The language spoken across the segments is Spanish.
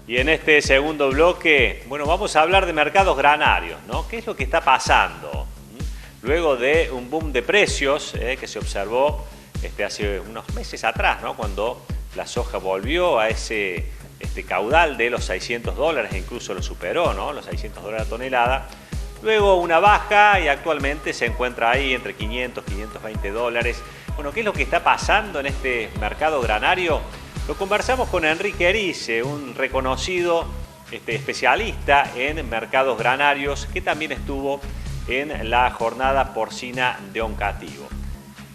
Y en este segundo bloque, bueno, vamos a hablar de mercados granarios, ¿no? ¿Qué es lo que está pasando? Luego de un boom de precios que se observó hace unos meses atrás, ¿no? Cuando la soja volvió a ese caudal de los $600, incluso lo superó, ¿no? Los $600 a tonelada. Luego una baja y actualmente se encuentra ahí entre 500, $520. Bueno, ¿qué es lo que está pasando en este mercado granario? Lo conversamos con Enrique Erice, un reconocido especialista en mercados granarios que también estuvo en la jornada porcina de Oncativo.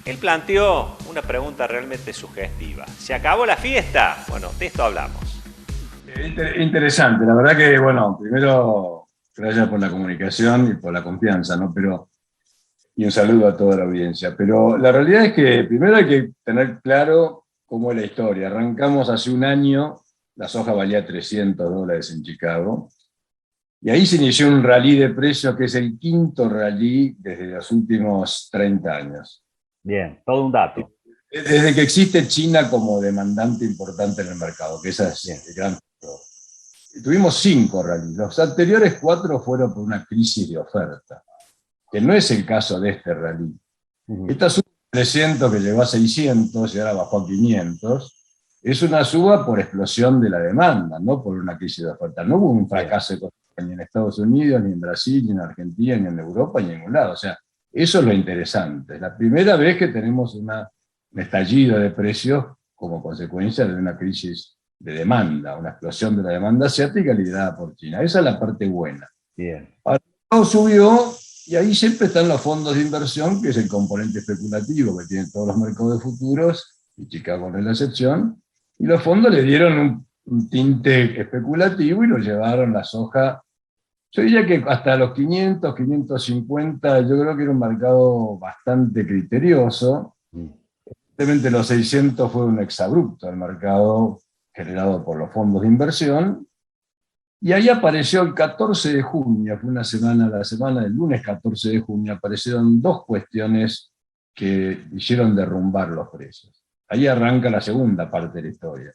Él planteó una pregunta realmente sugestiva. ¿Se acabó la fiesta? Bueno, de esto hablamos. Interesante, la verdad que, bueno, primero, gracias por la comunicación y por la confianza, ¿no? Y un saludo a toda la audiencia. Pero la realidad es que primero hay que tener claro cómo es la historia. Arrancamos hace un año, la soja valía $300 en Chicago, y ahí se inició un rally de precios que es el quinto rally desde los últimos 30 años. Bien, todo un dato. Desde que existe China como demandante importante en el mercado, que esa es el gran... Tuvimos 5 rallies. Los anteriores 4 fueron por una crisis de oferta, que no es el caso de este rally. Esta suba de 300 que llegó a 600 y ahora bajó a 500, es una suba por explosión de la demanda, no por una crisis de oferta. No hubo un fracaso económico ni en Estados Unidos, ni en Brasil, ni en Argentina, ni en Europa, ni en ningún lado. O sea, eso es lo interesante. Es la primera vez que tenemos un estallido de precios como consecuencia de una crisis de demanda, una explosión de la demanda asiática liderada por China. Esa es la parte buena. Bien. Ahora, todo subió, y ahí siempre están los fondos de inversión, que es el componente especulativo que tienen todos los mercados de futuros, y Chicago no es la excepción, y los fondos le dieron un tinte especulativo y lo llevaron la soja. Yo diría que hasta los 500, 550, yo creo que era un mercado bastante criterioso. Evidentemente los 600 fue un exabrupto al mercado generado por los fondos de inversión. Y ahí apareció el 14 de junio, fue una semana, la semana del lunes 14 de junio, aparecieron 2 cuestiones que hicieron derrumbar los precios. Ahí arranca la segunda parte de la historia.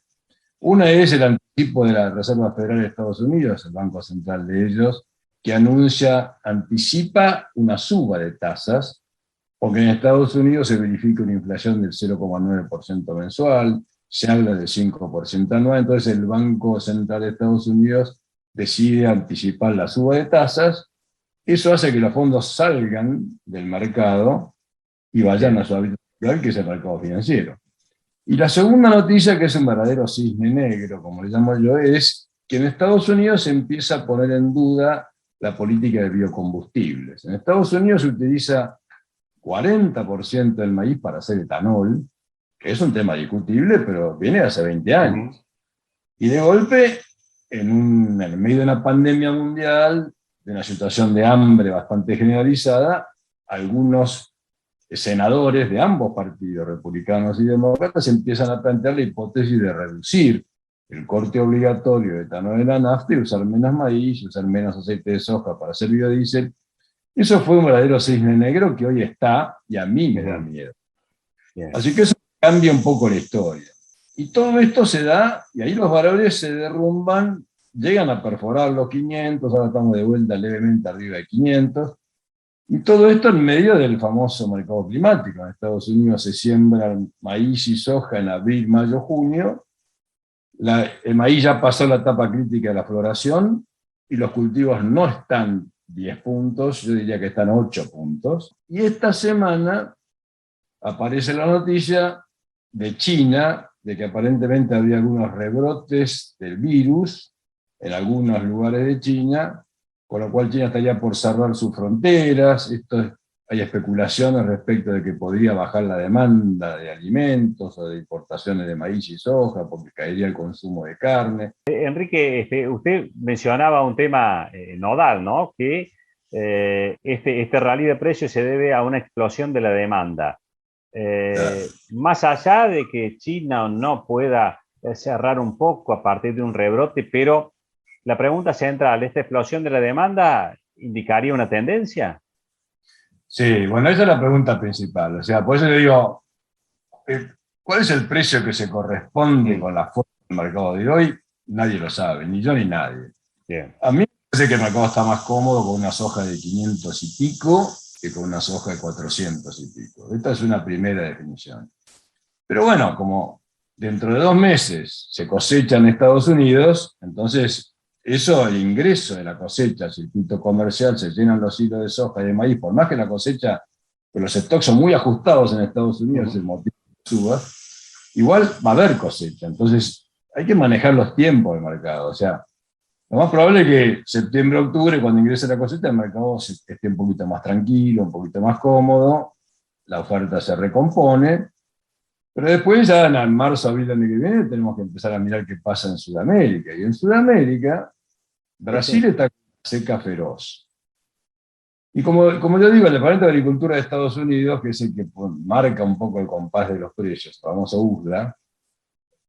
Una es el anticipo de la Reserva Federal de Estados Unidos, el Banco Central de ellos, que anticipa una suba de tasas, porque en Estados Unidos se verifica una inflación del 0,9% mensual, se habla del 5% anual, entonces el Banco Central de Estados Unidos decide anticipar la suba de tasas. Eso hace que los fondos salgan del mercado y vayan a su hábitat natural, que es el mercado financiero. Y la segunda noticia, que es un verdadero cisne negro, como le llamo yo, es que en Estados Unidos se empieza a poner en duda la política de biocombustibles. En Estados Unidos se utiliza 40% del maíz para hacer etanol, que es un tema discutible, pero viene de hace 20 años. Y de golpe, en el medio de una pandemia mundial, de una situación de hambre bastante generalizada, algunos senadores de ambos partidos, republicanos y demócratas, empiezan a plantear la hipótesis de reducir el corte obligatorio de etanol en la nafta y usar menos maíz, usar menos aceite de soja para hacer biodiesel. Eso fue un verdadero cisne negro que hoy está, y a mí me da miedo. Así que eso cambia un poco la historia. Y todo esto se da, y ahí los valores se derrumban, llegan a perforar los 500, ahora estamos de vuelta levemente arriba de 500, y todo esto en medio del famoso mercado climático. En Estados Unidos se siembran maíz y soja en abril, mayo, junio. El maíz ya pasó la etapa crítica de la floración, y los cultivos no están 10 puntos, yo diría que están 8 puntos. Y esta semana aparece la noticia de China, de que aparentemente había algunos rebrotes del virus en algunos lugares de China, con lo cual China estaría por cerrar sus fronteras. Hay especulaciones respecto de que podría bajar la demanda de alimentos o de importaciones de maíz y soja, porque caería el consumo de carne. Enrique, usted mencionaba un tema nodal, ¿no? Que este rally de precios se debe a una explosión de la demanda. Más allá de que China no pueda cerrar un poco a partir de un rebrote, pero la pregunta central, ¿esta explosión de la demanda indicaría una tendencia? Sí, bueno, esa es la pregunta principal. O sea, por eso le digo, ¿cuál es el precio que se corresponde con la fuerza del mercado de hoy? nadie lo sabe, ni yo ni nadie. Bien. A mí me parece que el mercado está más cómodo con una soja de 500 y pico que con una soja de 400 y pico. Esta es una primera definición. Pero bueno, como dentro de 2 meses se cosecha en Estados Unidos, entonces eso, el ingreso de la cosecha al circuito comercial, se llenan los hilos de soja y de maíz, por más que la cosecha, que los stocks son muy ajustados en Estados Unidos, el motivo que suba, igual va a haber cosecha. Entonces hay que manejar los tiempos del mercado. O sea, lo más probable es que septiembre, octubre, cuando ingrese la cosecha, el mercado esté un poquito más tranquilo, un poquito más cómodo, la oferta se recompone, pero después ya en marzo, abril del año que viene tenemos que empezar a mirar qué pasa en Sudamérica. Y en Sudamérica, Brasil está con una seca feroz. Y como yo digo, el Departamento de Agricultura de Estados Unidos, que es el que marca un poco el compás de los precios, el famoso USDA,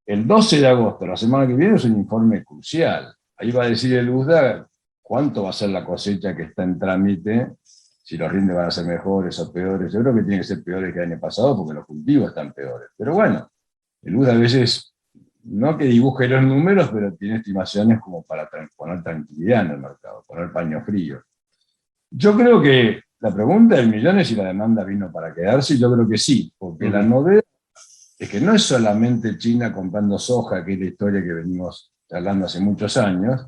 el 12 de agosto, la semana que viene, es un informe crucial. Ahí va a decir el USDA cuánto va a ser la cosecha que está en trámite, si los rindes van a ser mejores o peores. Yo creo que tienen que ser peores que el año pasado porque los cultivos están peores. Pero bueno, el USDA a veces, no que dibuje los números, pero tiene estimaciones como para poner tranquilidad en el mercado, poner paño frío. Yo creo que la pregunta del millón es si la demanda vino para quedarse, y yo creo que sí, porque la novedad es que no es solamente China comprando soja, que es la historia que venimos hablando hace muchos años,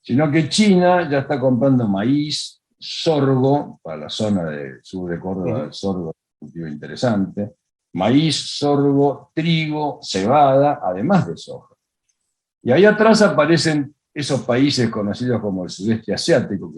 sino que China ya está comprando maíz, sorgo, para la zona del sur de Córdoba, el sorgo es un cultivo interesante, maíz, sorgo, trigo, cebada, además de soja. Y ahí atrás aparecen esos países conocidos como el sudeste asiático,